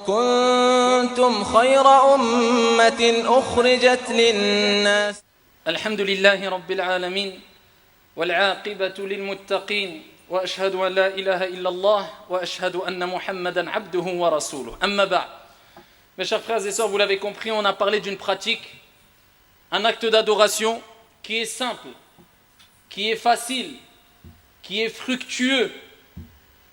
كنتم خير أمة أخرجت للناس. الحمد لله رب العالمين والعاقبة للمتقين وأشهد أن لا إله إلا الله وأشهد أن محمدا عبده ورسوله. أما بعد. Mes chers frères et sœurs, vous l'avez compris, on a parlé d'une pratique, un acte d'adoration qui est simple, qui est facile, qui est fructueux,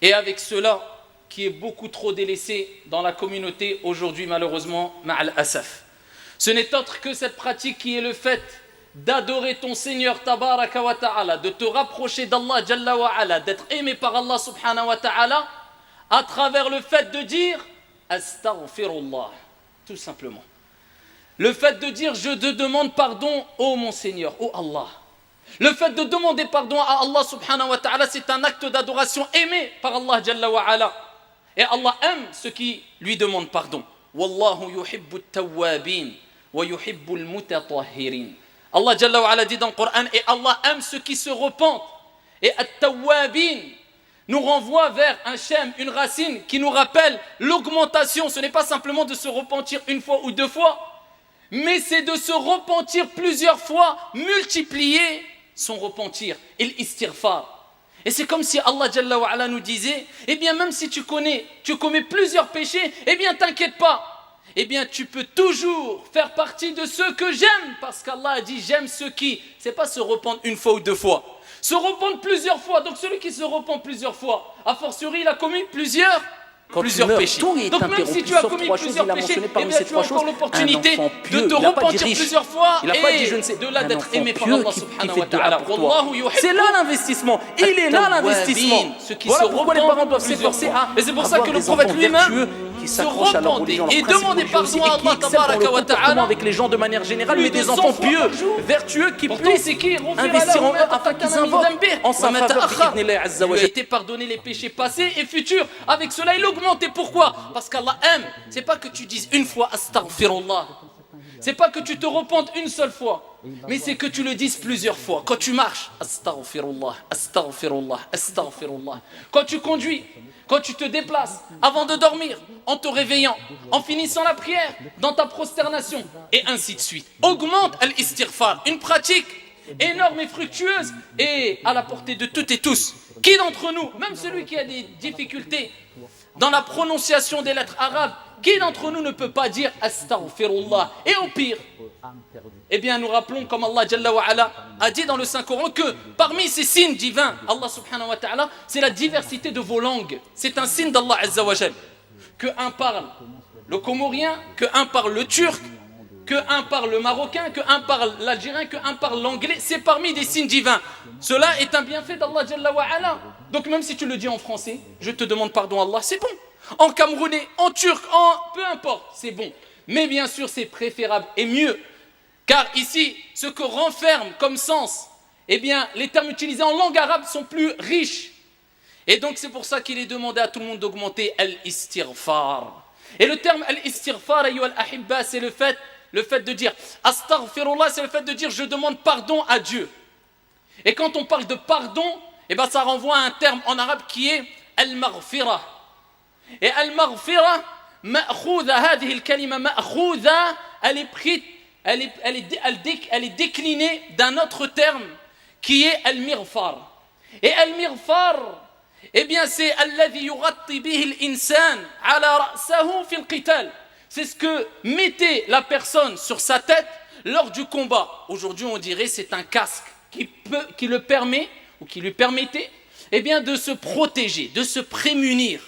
et avec cela, qui est beaucoup trop délaissé dans la communauté aujourd'hui, malheureusement, ma'al asaf. Ce n'est autre que cette pratique qui est le fait d'adorer ton Seigneur tabaraka wa ta'ala, de te rapprocher d'Allah jalla wa ala, d'être aimé par Allah subhanahu wa ta'ala, à travers le fait de dire astaghfirullah, tout simplement. Le fait de dire je te demande pardon, ô mon Seigneur, ô Allah. Le fait de demander pardon à Allah subhanahu wa ta'ala, c'est un acte d'adoration aimé par Allah jalla wa ala. Et Allah aime ceux qui lui demandent pardon. Wallahu yuhibbu at-tawwabin wa yuhibbu al-mutatahhirin. Allah jalla wa ala dit dans le Coran, et Allah aime ceux qui se repentent. Et at-tawwabin nous renvoie vers un shem, une racine qui nous rappelle l'augmentation. Ce n'est pas simplement de se repentir une fois ou deux fois, mais c'est de se repentir plusieurs fois, multiplier son repentir, et l'istighfar. Et c'est comme si Allah Jalla wa ala nous disait, eh bien même si tu commets plusieurs péchés, eh bien t'inquiète pas, eh bien tu peux toujours faire partie de ceux que j'aime, parce qu'Allah a dit j'aime ceux qui, c'est pas se rependre une fois ou deux fois, se rependre plusieurs fois. Donc celui qui se repent plusieurs fois, a fortiori il a commis plusieurs péchés. Donc même si tu as commis plusieurs péchés, eh bien tu as encore l'opportunité de te repentir plusieurs fois et de là d'être aimé par Allah subhanahu wa ta'ala. C'est là l'investissement, il est là l'investissement. Voilà pourquoi les parents doivent s'efforcer à et c'est pour ça que le prophète lui-même se repentait et demandait pardon à Allah tabaraka wa ta'ala avec les gens de manière générale, mais des enfants pieux, vertueux qui puissent investir en eux afin qu'ils invoquent en sa faveur. Il a été pardonné les péchés passés et futurs. Avec cela il augmente. Et pourquoi? Parce qu'Allah aime. C'est pas que tu dises une fois astaghfirullah, c'est pas que tu te repentes une seule fois, mais c'est que tu le dises plusieurs fois. Quand tu marches, astaghfirullah, astaghfirullah, astaghfirullah. Quand tu conduis, quand tu te déplaces, avant de dormir, en te réveillant, en finissant la prière, dans ta prosternation, et ainsi de suite. Augmente al-istighfar, une pratique énorme et fructueuse et à la portée de toutes et tous. Qui d'entre nous, même celui qui a des difficultés dans la prononciation des lettres arabes, qui d'entre nous ne peut pas dire astaghfirullah? Et au pire, eh bien nous rappelons comme Allah Jalla wa ala a dit dans le Saint-Coran que parmi ces signes divins, Allah subhanahu wa ta'ala, c'est la diversité de vos langues. C'est un signe d'Allah Azza wa Jal. Que un parle le comorien, que un parle le turc, que un parle le marocain, que un parle l'algérien, que un parle l'anglais. C'est parmi des signes divins. Cela est un bienfait d'Allah Jalla wa ala. Donc même si tu le dis en français, je te demande pardon Allah, c'est bon. En camerounais, en turc, peu importe, c'est bon. Mais bien sûr, c'est préférable et mieux. Car ici, ce que renferme comme sens, eh bien, les termes utilisés en langue arabe sont plus riches. Et donc c'est pour ça qu'il est demandé à tout le monde d'augmenter al-istighfar. Et le terme al-istighfar, ayyuha al-ahibba, c'est le fait de dire astaghfirullah, c'est le fait de dire je demande pardon à Dieu. Et quand on parle de pardon, eh ben ça renvoie à un terme en arabe qui est al-maghfira. Et al-maghfira, ma'khouda, hadhihi al-kalima ma'khouda, elle est déclinée d'un autre terme qui est al-mighfar. Et al-mighfar, eh bien c'est alladhi yughatti bihi al-insan ala ra'sahu fi al-qital. C'est ce que mettait la personne sur sa tête lors du combat. Aujourd'hui on dirait c'est un casque qui le permet ou qui lui permettait eh bien, de se protéger, de se prémunir.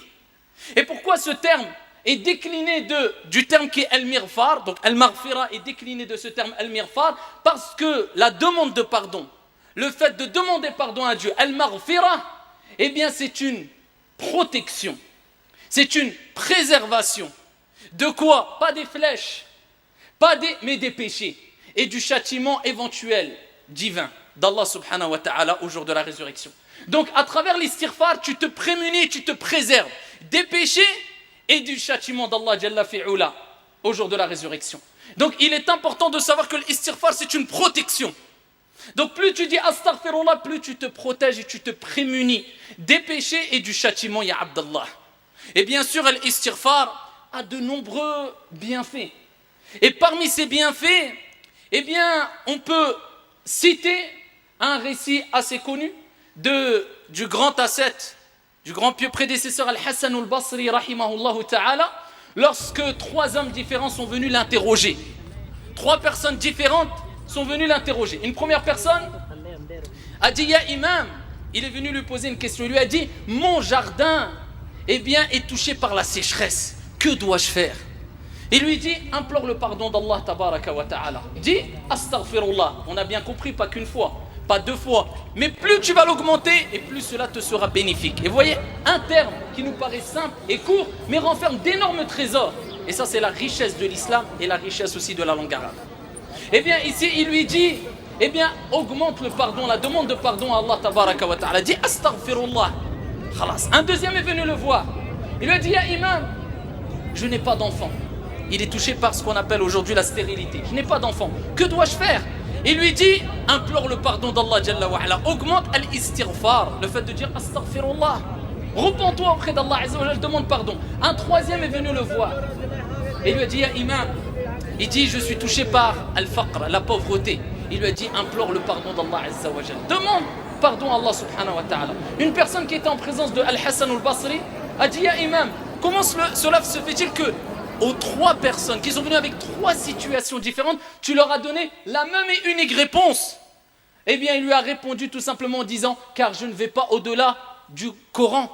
Et pourquoi ce terme est décliné du terme qui est al-mighfar, donc al-maghfira est décliné de ce terme al-mighfar, parce que la demande de pardon, le fait de demander pardon à Dieu, al-maghfira, eh bien c'est une protection, c'est une préservation. De quoi? Pas des flèches, mais des péchés et du châtiment éventuel divin d'Allah subhanahu wa ta'ala au jour de la résurrection. Donc à travers l'istighfar, tu te prémunis, tu te préserves des péchés et du châtiment d'Allah Jalla fi'ula au jour de la résurrection. Donc il est important de savoir que l'istighfar c'est une protection. Donc plus tu dis astaghfirullah, plus tu te protèges et tu te prémunis des péchés et du châtiment, ya Abdallah. Et bien sûr l'istighfar a de nombreux bienfaits. Et parmi ces bienfaits, eh bien, on peut citer un récit assez connu du grand ascète, du grand pieux prédécesseur Al-Hassan al-Basri, rahimahullah ta'ala, lorsque 3 hommes différents sont venus l'interroger. 3 personnes différentes sont venues l'interroger. Une première personne a dit, Ya Imam, il est venu lui poser une question. Il lui a dit, mon jardin, eh bien, est touché par la sécheresse. Que dois-je faire? Il lui dit, implore le pardon d'Allah tabaraka wa ta'ala. Dis, astaghfirullah. On a bien compris, pas qu'une fois, pas 2 fois. Mais plus tu vas l'augmenter, et plus cela te sera bénéfique. Et vous voyez, un terme qui nous paraît simple et court, mais renferme d'énormes trésors. Et ça, c'est la richesse de l'islam et la richesse aussi de la langue arabe. Eh bien, ici, il lui dit, eh bien, augmente le pardon, la demande de pardon à Allah tabaraka wa ta'ala. Dis, astaghfirullah. Khalas. Un deuxième est venu le voir. Il lui a dit, Ya Imam, je n'ai pas d'enfant. Il est touché par ce qu'on appelle aujourd'hui la stérilité. Je n'ai pas d'enfant. Que dois-je faire? Il lui dit, implore le pardon d'Allah Jalla wa ala. Augmente al-istighfar, le fait de dire astaghfirullah. Repends-toi auprès d'Allah Azza wa Jalla, demande pardon. Un troisième est venu le voir. Et il lui a dit, Ya Imam, il dit, je suis touché par al-faqr, la pauvreté. Il lui a dit, implore le pardon d'Allah Azza wa Jalla. Demande pardon à Allah subhanahu wa ta'ala. Une personne qui était en présence de Al-Hassan al-Basri a dit, Ya Imam, comment cela se fait-il que aux 3 personnes qui sont venues avec 3 situations différentes, tu leur as donné la même et unique réponse? Eh bien, il lui a répondu tout simplement en disant, car je ne vais pas au-delà du Coran.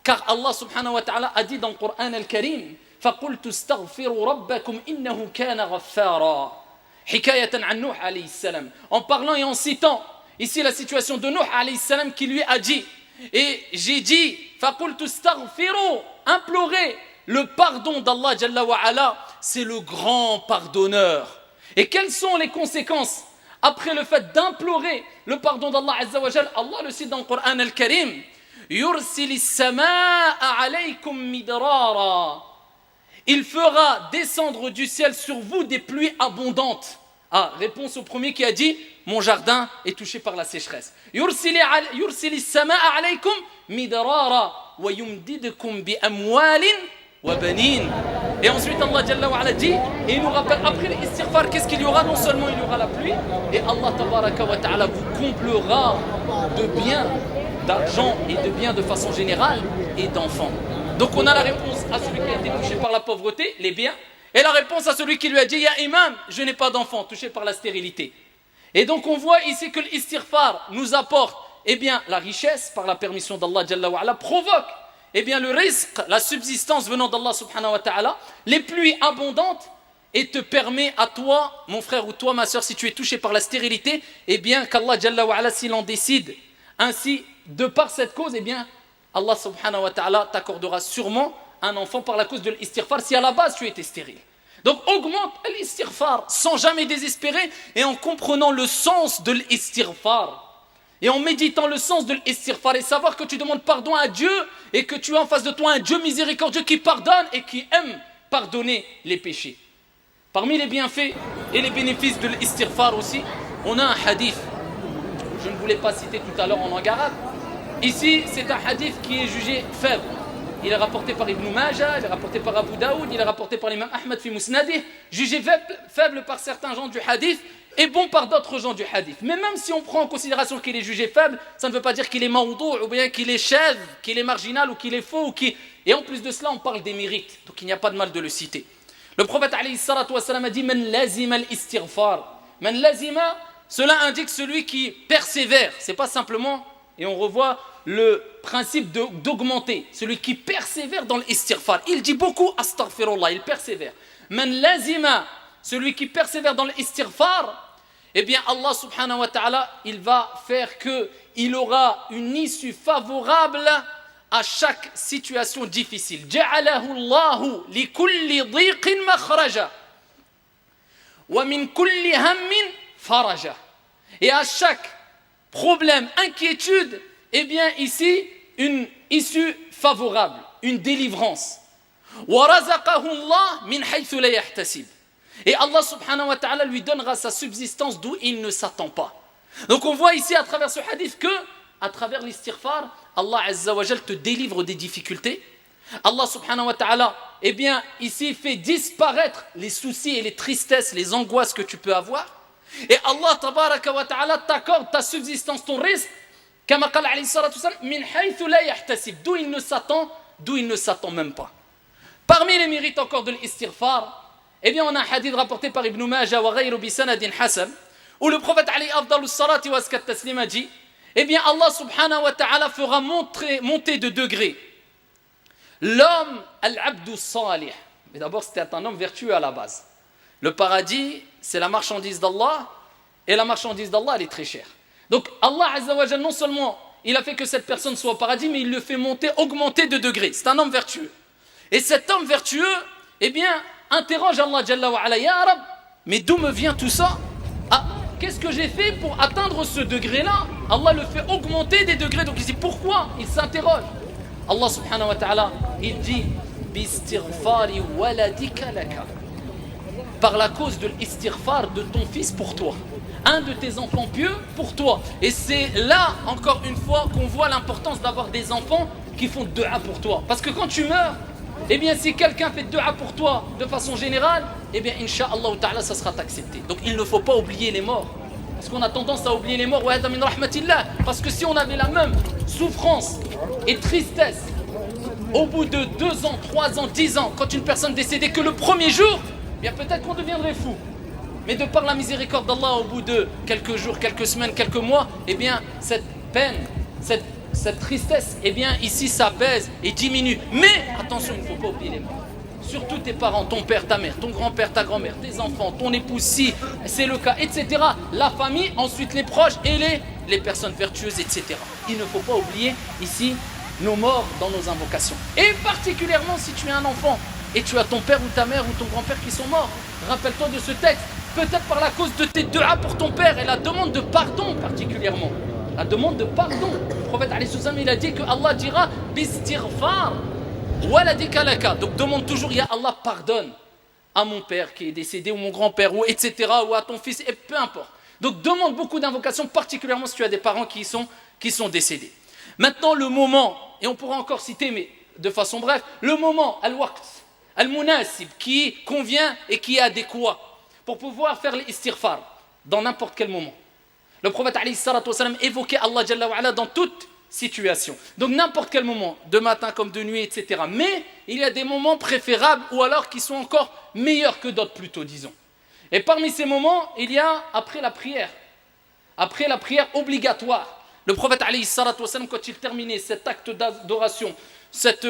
Car Allah subhanahu wa ta'ala a dit dans le Coran al-Karim, فَقُلْتُ اسْتَغْفِرُوا رَبَّكُمْ إِنَّهُ كَانَ غَفَّارًا حِكَايَةً عن نوح alayhi salam. En parlant et en citant ici la situation de Nuh alayhi salam qui lui a dit, et j'ai dit, فَقُلْتُ اسْتَغْفِرُوا, implorez le pardon d'Allah Jalla wa ala, c'est le grand pardonneur. Et quelles sont les conséquences après le fait d'implorer le pardon d'Allah Azza wa Jalla? Allah le cite dans le Coran al-Karim, Yursilis samaa alaykum midrara. Il fera descendre du ciel sur vous des pluies abondantes. Ah, réponse au premier qui a dit, mon jardin est touché par la sécheresse. Yursilis samaa alaykum midrara wa yumdidukum bi amwalin. Et ensuite Allah Jalla wa ala dit, et il nous rappelle après l'istighfar, qu'est-ce qu'il y aura? Non seulement il y aura la pluie, et Allah tabaraka wa ta'ala vous comblera de biens, d'argent et de biens de façon générale, et d'enfants. Donc on a la réponse à celui qui a été touché par la pauvreté, les biens, et la réponse à celui qui lui a dit, Ya Imam, je n'ai pas d'enfant, touché par la stérilité. Et donc on voit ici que l'istighfar nous apporte, eh bien, la richesse, par la permission d'Allah Jalla wa ala, provoque eh bien le rizq, la subsistance venant d'Allah subhanahu wa ta'ala, les pluies abondantes, et te permet à toi, mon frère ou toi, ma soeur, si tu es touché par la stérilité, eh bien qu'Allah Jalla wa ala, s'il en décide ainsi, de par cette cause, eh bien Allah subhanahu wa ta'ala t'accordera sûrement un enfant par la cause de l'istighfar, si à la base tu étais stérile. Donc augmente l'istighfar sans jamais désespérer, et en comprenant le sens de l'istighfar. Et en méditant le sens de l'istighfar et savoir que tu demandes pardon à Dieu et que tu as en face de toi un Dieu miséricordieux qui pardonne et qui aime pardonner les péchés. Parmi les bienfaits et les bénéfices de l'istighfar aussi, on a un hadith. Je ne voulais pas citer tout à l'heure en langue arabe. Ici, c'est un hadith qui est jugé faible. Il est rapporté par Ibn Majah, il est rapporté par Abu Daoud, il est rapporté par l'imam Ahmad fi Musnadih, jugé faible par certains gens du hadith et bon par d'autres gens du hadith. Mais même si on prend en considération qu'il est jugé faible, ça ne veut pas dire qu'il est maoudou, ou bien qu'il est chèvre, qu'il est marginal, ou qu'il est faux, et en plus de cela, on parle des mérites. Donc il n'y a pas de mal de le citer. Le prophète alayhi salatu wa salam a dit, Man lazima al-istighfar. Man lazima, cela indique celui qui persévère. C'est pas simplement, et on revoit le principe d'augmenter, celui qui persévère dans l'istighfar. Il dit beaucoup astaghfirullah, il persévère. Man lazima, celui qui persévère dans l'istighfar, eh bien Allah subhanahu wa ta'ala, il va faire qu'il aura une issue favorable à chaque situation difficile. Ja'alahu Allahu li kulli dhiqin makhraja wa min kulli hammin faraja. Et à chaque problème, inquiétude, eh bien ici, une issue favorable, une délivrance. Wa razaqahu Allah min haythu la yahtasib. Et Allah subhanahu wa ta'ala lui donnera sa subsistance d'où il ne s'attend pas. Donc on voit ici à travers ce hadith que, à travers l'istighfar, Allah azza wa jal te délivre des difficultés. Allah subhanahu wa ta'ala, eh bien, ici fait disparaître les soucis et les tristesses, les angoisses que tu peux avoir. Et Allah tabaraka wa ta'ala t'accorde ta subsistance, ton risque, kama qala alayhi salatu wassalam, min haythu la yahtasib, d'où il ne s'attend même pas. Parmi les mérites encore de l'istighfar, eh bien, on a un hadith rapporté par Ibn Majah wa ghayru bi sanadin hasan, où le prophète alayhi afdalus salati wa askat taslima dit, eh bien, Allah subhanahu wa ta'ala fera monter de degrés l'homme al-abdu salih. Mais d'abord, c'était un homme vertueux à la base. Le paradis, c'est la marchandise d'Allah, et la marchandise d'Allah, elle est très chère. Donc, Allah Azza wa Jalla, non seulement il a fait que cette personne soit au paradis, mais il le fait augmenter de degrés. C'est un homme vertueux. Et cet homme vertueux, eh bien, interroge Allah Jalla wa Ala, Ya Rab, mais d'où me vient tout ça? Qu'est-ce que j'ai fait pour atteindre ce degré-là? Allah le fait augmenter des degrés. Donc il dit pourquoi? Il s'interroge. Allah subhanahu wa ta'ala, il dit Bistighfari waladika laka, par la cause de l'istighfar de ton fils pour toi, un de tes enfants pieux pour toi. Et c'est là, encore une fois, qu'on voit l'importance d'avoir des enfants qui font dua pour toi. Parce que quand tu meurs, eh bien si quelqu'un fait dua pour toi de façon générale, eh bien incha'Allah ta'ala, ça sera accepté. Donc il ne faut pas oublier les morts. Parce qu'on a tendance à oublier les morts, parce que si on avait la même souffrance et tristesse au bout de 2 ans, 3 ans, 10 ans, quand une personne décédait que le premier jour, eh bien peut-être qu'on deviendrait fou. Mais de par la miséricorde d'Allah, au bout de quelques jours, quelques semaines, quelques mois, eh bien cette peine, cette tristesse, eh bien ici s'apaise et diminue. Mais attention, il ne faut pas oublier les morts. Surtout tes parents, ton père, ta mère, ton grand-père, ta grand-mère, tes enfants, ton épouse, si c'est le cas, etc. La famille, ensuite les proches et les personnes vertueuses, etc. Il ne faut pas oublier ici nos morts dans nos invocations. Et particulièrement si tu es un enfant et tu as ton père ou ta mère ou ton grand-père qui sont morts. Rappelle-toi de ce texte, peut-être par la cause de tes du'a pour ton père et la demande de pardon particulièrement. La demande de pardon. Le prophète il a dit que Allah dira bistighfar. Donc demande toujours, Ya Allah, pardonne à mon père qui est décédé ou mon grand-père ou etc. ou à ton fils, et peu importe. Donc demande beaucoup d'invocations, particulièrement si tu as des parents qui sont décédés. Maintenant le moment, et on pourra encore citer mais de façon brève, le moment, al-waqt, al-munasib, qui convient et qui est adéquat pour pouvoir faire l'istighfar dans n'importe quel moment. Le prophète alayhi salatu wassalam évoquait Allah Jalla wa Ala dans toute situation. Donc n'importe quel moment, de matin comme de nuit, etc. Mais il y a des moments préférables ou alors qui sont encore meilleurs que d'autres plutôt, disons. Et parmi ces moments, il y a après la prière obligatoire. Le prophète alayhi salatu wassalam, quand il terminait cet acte d'adoration, cette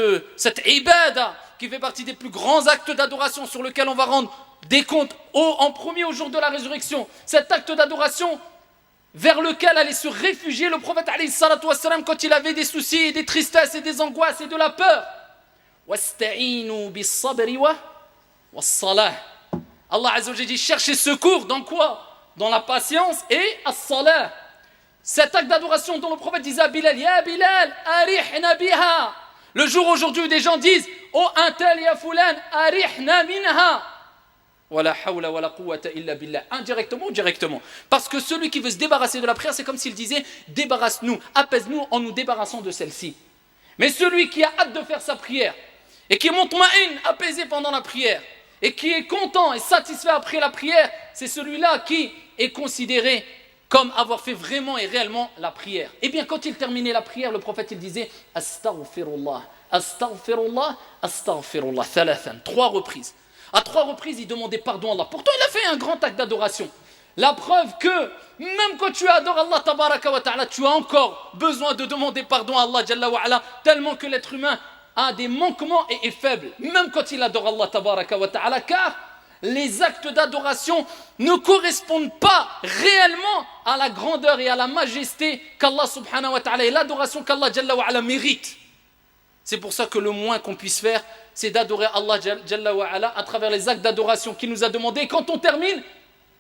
ibada qui fait partie des plus grands actes d'adoration sur lequel on va rendre des comptes en premier au jour de la résurrection, cet acte d'adoration vers lequel allait se réfugier le prophète alayhi salatu wassalam quand il avait des soucis et des tristesses et des angoisses et de la peur. Wasta'inu bis-sabri was-salah. Allah Azza wa Jalla dit cherchez secours dans quoi? Dans la patience et as-salah. Cet acte d'adoration dont le prophète disait à Bilal, Ya Bilal, arihna biha. Le jour aujourd'hui où des gens disent, oh un tel ya fulan, arihna minha. Wala hawla wala quwwata illa billah. Indirectement ou directement. Parce que celui qui veut se débarrasser de la prière, c'est comme s'il disait, débarrasse-nous, apaise-nous en nous débarrassant de celle-ci. Mais celui qui a hâte de faire sa prière, et qui est mutma'in, apaisé pendant la prière, et qui est content et satisfait après la prière, c'est celui-là qui est considéré comme avoir fait vraiment et réellement la prière. Et bien quand il terminait la prière, le prophète il disait Astaghfirullah, Astaghfirullah, Astaghfirullah, thalathan, 3 reprises. À 3 reprises, il demandait pardon à Allah. Pourtant, il a fait un grand acte d'adoration. La preuve que même quand tu adores Allah tabaraka wa ta'ala, tu as encore besoin de demander pardon à Allah jalla wa ala, tellement que l'être humain a des manquements et est faible. Même quand il adore Allah tabaraka wa ta'ala, car les actes d'adoration ne correspondent pas réellement à la grandeur et à la majesté qu'Allah subhanahu wa ta'ala et l'adoration qu'Allah jalla wa ala mérite. C'est pour ça que le moins qu'on puisse faire, c'est d'adorer Allah jalla wa ala à travers les actes d'adoration qu'il nous a demandé. Et quand on termine,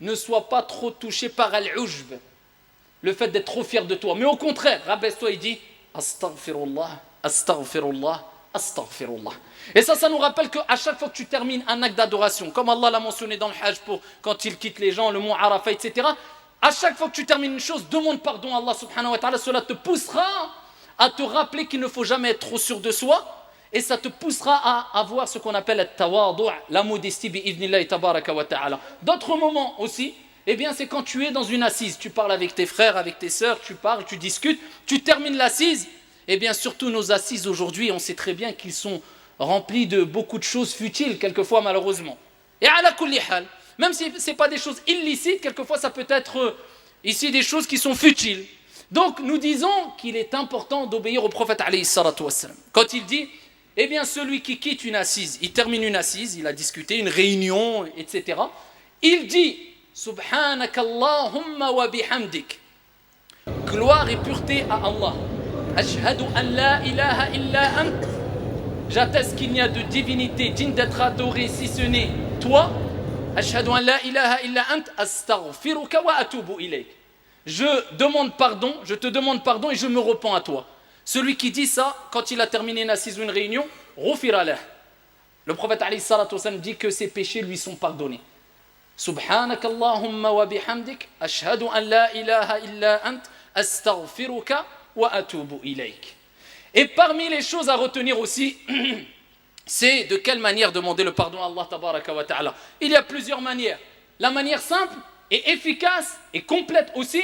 ne sois pas trop touché par al-ujb, le fait d'être trop fier de toi. Mais au contraire, rabaisse-toi et dis Astaghfirullah, Astaghfirullah, Astaghfirullah. Et ça nous rappelle qu'à chaque fois que tu termines un acte d'adoration, comme Allah l'a mentionné dans le Hajj pour quand il quitte les gens, le mont Arafat, etc. À chaque fois que tu termines une chose, demande pardon à Allah subhanahu wa ta'ala. Cela te poussera à te rappeler qu'il ne faut jamais être trop sûr de soi et ça te poussera à avoir ce qu'on appelle at-tawadu', la modestie bi'idhnillahi tabaraka wa ta'ala. D'autres moments aussi, eh bien c'est quand tu es dans une assise, tu parles avec tes frères, avec tes sœurs, tu parles, tu discutes, tu termines l'assise. Eh bien surtout nos assises aujourd'hui, on sait très bien qu'ils sont remplis de beaucoup de choses futiles, quelquefois malheureusement. Et ala kulli hal, même si ce n'est pas des choses illicites, quelquefois ça peut être ici des choses qui sont futiles. Donc nous disons qu'il est important d'obéir au prophète alayhi salatu wassalam. Quand il dit, eh bien celui qui quitte une assise, il termine une assise, il a discuté, une réunion, etc. Il dit, Subhanakallahumma wa bihamdik. Gloire et pureté à Allah. Ashhadu an la ilaha illa ant. J'atteste qu'il n'y a de divinité digne d'être adorée si ce n'est toi. Ashhadu an la ilaha illa ant astaghfiruka wa atubu ilayk. Je te demande pardon et je me repens à toi. Celui qui dit ça, quand il a terminé une assise ou une réunion, ghufira lah. Le prophète alayhi salatu wasallam dit que ses péchés lui sont pardonnés. Subhanakallahumma wa bihamdik, ashhadu an la ilaha illa ant, astaghfiruka wa atubu ilayk. Et parmi les choses à retenir aussi, c'est de quelle manière demander le pardon à Allah tabaraka wa ta'ala. Il y a plusieurs manières. La manière simple et efficace et complète aussi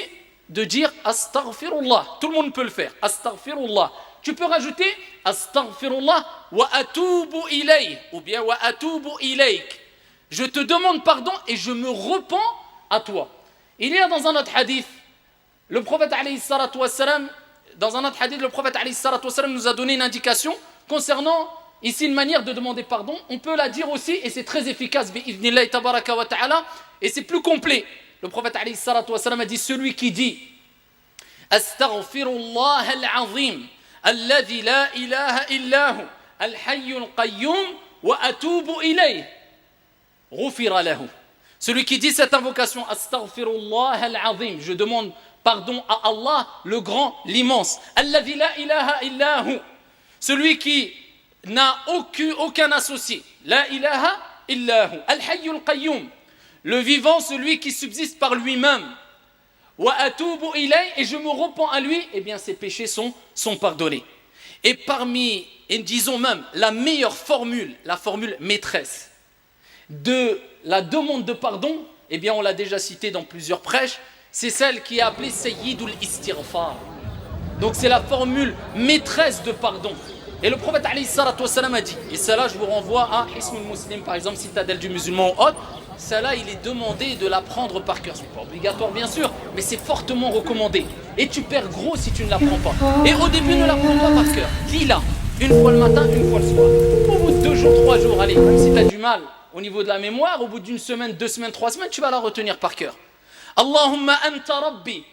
de dire astaghfirullah. Tout le monde peut le faire. Astaghfirullah. Tu peux rajouter astaghfirullah wa atubu ilayk ou bien wa atubu ilayk. Je te demande pardon et je me repens à toi. Il y a dans un autre hadith, le prophète alayhi salatu wassalam, nous a donné une indication concernant ici une manière de demander pardon. On peut la dire aussi et c'est très efficace bi'idhnillahi tabaraka wa ta'ala et c'est plus complet. Le prophète alayhi salatu wassalam a dit, celui qui dit astaghfirullah al-azim alladhi la ilaha illahu al-hayyul qayyum wa atubu ilayh ghufira lahu. Celui qui dit cette invocation astaghfirullah al-azim, je demande pardon à Allah le grand, l'immense, alladhi la ilaha illahu, celui qui n'a aucun associé, la ilaha illahu, al-hayyul qayyum, le vivant, celui qui subsiste par lui-même, wa atubu ilayh, et je me repens à lui, eh bien ses péchés sont pardonnés. Et parmi, et disons même, la meilleure formule, la formule maîtresse de la demande de pardon, eh bien on l'a déjà cité dans plusieurs prêches, c'est celle qui est appelée Sayyidul Istighfar. Donc c'est la formule maîtresse de pardon. Et le prophète alayhi salatu wassalam a dit, et cela je vous renvoie à Hisnul Muslim par exemple, citadelle du musulman ou autre, cela il est demandé de l'apprendre par cœur. C'est pas obligatoire bien sûr, mais c'est fortement recommandé. Et tu perds gros si tu ne l'apprends pas. Et au début ne l'apprends pas par cœur. Lis-la, une fois le matin, une fois le soir. Au bout de 2 jours, 3 jours, allez, même si tu as du mal au niveau de la mémoire, au bout d'une semaine, 2 semaines, 3 semaines, tu vas la retenir par cœur. Allahumma anta rabbi,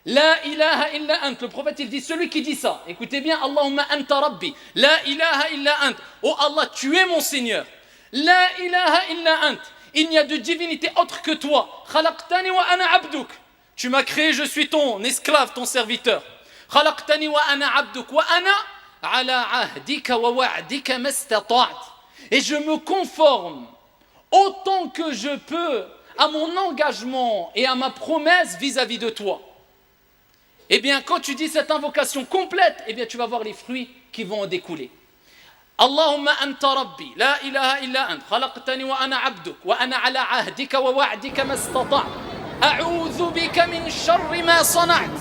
la ilaha illa ant. Le prophète il dit, celui qui dit ça, écoutez bien, Allahumma anta rabbi, la ilaha illa ant. Oh Allah, tu es mon Seigneur. La ilaha illa ant. Il n'y a de divinité autre que toi. Khalaqtani wa ana abduk. Tu m'as créé, je suis ton esclave, ton serviteur. Khalaqtani wa ana abduk wa ana ala ahdika wa wa'dika mastata'at. Et je me conforme autant que je peux à mon engagement et à ma promesse vis-à-vis de toi. Eh bien, quand tu dis cette invocation complète, eh bien, tu vas voir les fruits qui vont en découler. Allahumma anta rabbi, la ilaha illa ant, khalaqtani wa ana abduk, wa ana ala ahdika wa wa'dika mastata', a'udhu bika min sharri ma sana'at,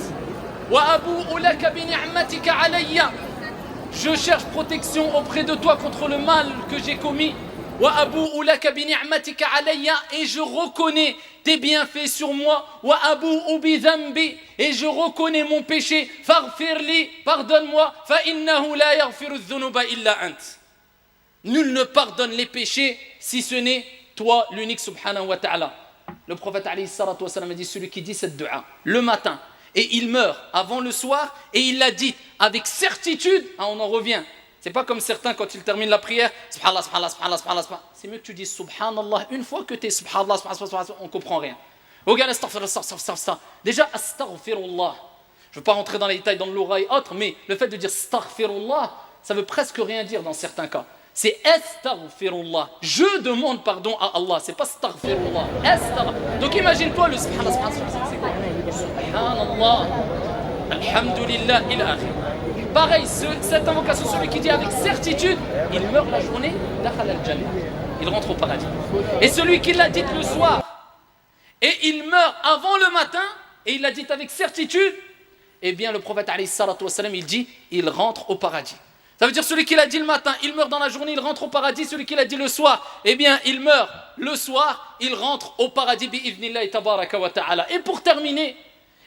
wa abu'u laka bi ni'matika alayya. Je cherche protection auprès de toi contre le mal que j'ai commis. Wa abu'u laka bi ni'matika alayya, et je reconnais tes bienfaits sur moi. Wa abu'u bi dhanbi, et je reconnais mon péché. Faghfirli, pardonne-moi. Fa innahu la yaghfiru dhunuba illa ant. Nul ne pardonne les péchés si ce n'est toi l'unique subhanahu wa ta'ala. Le prophète alayhi salatu wa sallam a dit, celui qui dit cette dua le matin et il meurt avant le soir et il l'a dit avec certitude, on en revient. C'est pas comme certains quand ils terminent la prière, subhanallah, subhanallah, subhanallah, subhanallah. C'est mieux que tu dises subhanallah une fois que tu es subhanallah, subhanallah, on comprend rien. Regarde, astaghfirullah. Déjà, astaghfirullah. Je ne veux pas rentrer dans les détails dans l'oreille et autres, mais le fait de dire astaghfirullah, ça veut presque rien dire dans certains cas. C'est astaghfirullah. Je demande pardon à Allah. C'est pas astaghfirullah. Donc imagine-toi le subhanallah, c'est quoi? Subhanallah. Alhamdulillah ila akhir. Pareil, cette invocation, celui qui dit avec certitude, il meurt la journée, dakhal al-jannah, il rentre au paradis. Et celui qui l'a dit le soir, et il meurt avant le matin, et il l'a dit avec certitude, eh bien le prophète alayhi salatu wassalam, il dit, il rentre au paradis. Ça veut dire celui qui l'a dit le matin, il meurt dans la journée, il rentre au paradis. Celui qui l'a dit le soir, eh bien il meurt le soir, il rentre au paradis bi'idhnillahi tabaraka wa ta'ala. Et pour terminer,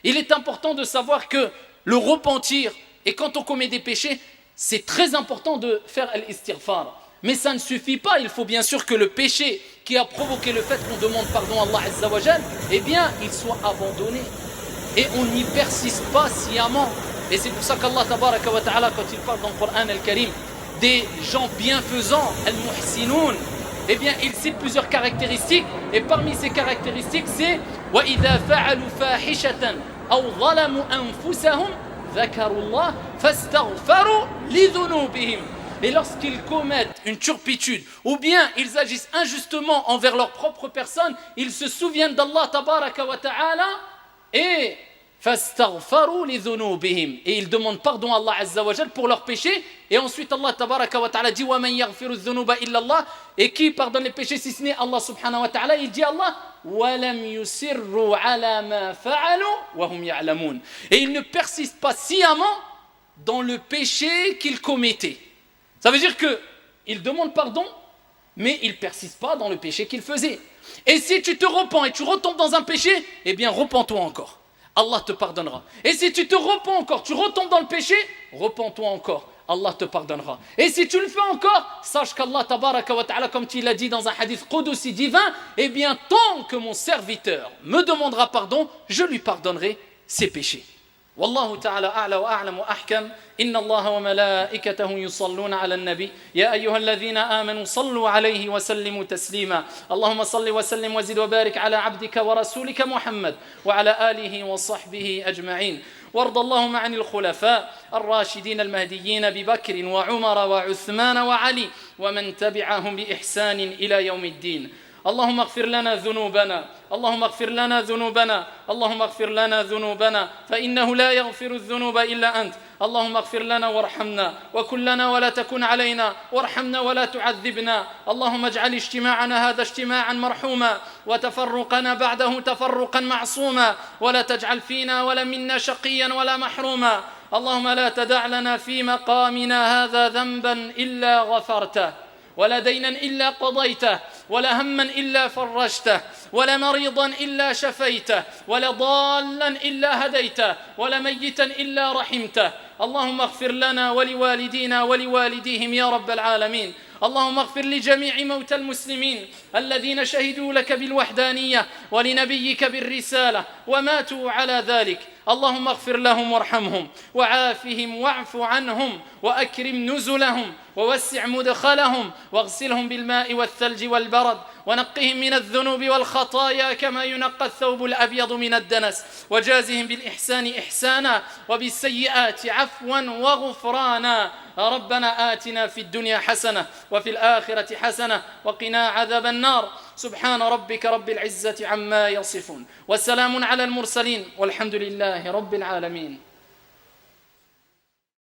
il est important de savoir que le repentir, et quand on commet des péchés, c'est très important de faire al-istighfar. Mais ça ne suffit pas, il faut bien sûr que le péché qui a provoqué le fait qu'on demande pardon à Allah Azza wa Jal, eh bien il soit abandonné. Et on n'y persiste pas sciemment. Et c'est pour ça qu'Allah tabaraka wa ta'ala, quand il parle dans le Coran al-Karim des gens bienfaisants, al-muhsinoun, eh bien il cite plusieurs caractéristiques. Et parmi ces caractéristiques, c'est وَإِذَا فَعَلُوا فَاحِشَةً أَوْ ظَلَمُوا أَنفُسَهُمْ ذَكَرُوا اللَّهَ فَاسْتَغْفَرُوا لِذُنُوبِهِمْ. Et lorsqu'ils commettent une turpitude, ou bien ils agissent injustement envers leur propre personne, ils se souviennent d'Allah tabaraka wa ta'ala et فَاسْتَغْفَرُوا لِذُنُوبِهِمْ. Et ils demandent pardon à Allah Azza wa Jal pour leurs péchés. Et ensuite Allah tabaraka wa ta'ala dit وَمَنْ يَغْفِرُ الذُّنُوبَ إِلَّا اللَّهِ. Et qui pardonne les péchés si ce n'est Allah subhanahu wa ta'ala? Il dit Allah وَلَمْ يُسِرُّوا عَلَى مَا فَعَلُوا وَهُمْ يَعْلَمُونَ. Et ils ne persistent pas sciemment dans le péché qu'ils commettaient. Ça veut dire qu'ils demandent pardon, mais ils ne persistent pas dans le péché qu'ils faisaient. Et si tu te repens et tu retombes dans un péché, eh bien repens-toi encore. Allah te pardonnera. Et si tu te repens encore, tu retombes dans le péché, repens-toi encore. Allah te pardonnera. Et si tu le fais encore, sache qu'Allah tabaraka wa ta'ala, comme il a dit dans un hadith qudusi divin, eh bien tant que mon serviteur me demandera pardon, je lui pardonnerai ses péchés. والله تعالى أعلى وأعلم وأحكم. إن الله وملائكته يصلون على النبي يا أيها الذين آمنوا صلوا عليه وسلموا تسليما. اللهم صل وسلم وزد وبارك على عبدك ورسولك محمد وعلى آله وصحبه أجمعين. وارض اللهم عن الخلفاء الراشدين المهديين ببكر وعمر وعثمان وعلي ومن تبعهم بإحسان إلى يوم الدين. اللهم اغفر لنا ذنوبنا اللهم اغفر لنا ذنوبنا اللهم اغفر لنا ذنوبنا فإنه لا يغفر الذنوب إلا أنت. اللهم اغفر لنا وارحمنا وكن لنا ولا تكن علينا وارحمنا ولا تعذبنا. اللهم اجعل اجتماعنا هذا اجتماعا مرحوما وتفرقنا بعده تفرقا معصوما ولا تجعل فينا ولا منا شقيا ولا محروما. اللهم لا تدع لنا في مقامنا هذا ذنبا إلا غفرته ولا دينا إلا قضيته ولا هما إلا فرجته ولا مريضا إلا شفيته ولا ضالا إلا هديته ولا ميتا إلا رحمته. اللهم اغفر لنا ولوالدينا ولوالديهم يا رب العالمين. اللهم اغفر لجميع موتى المسلمين الذين شهدوا لك بالوحدانية ولنبيك بالرسالة وماتوا على ذلك. اللهم اغفر لهم وارحمهم وعافهم واعف عنهم وأكرم نزلهم ووسع مدخلهم واغسلهم بالماء والثلج والبرد ونقهم من الذنوب والخطايا كما ينقى الثوب الأبيض من الدنس وجازهم بالإحسان إحسانا وبالسيئات عفوا وغفرانا. ربنا آتنا في الدنيا حسنة وفي الآخرة حسنة وقنا عذاب النار. سبحان ربك رب العزة عما يصفون وسلام على المرسلين والحمد لله رب العالمين.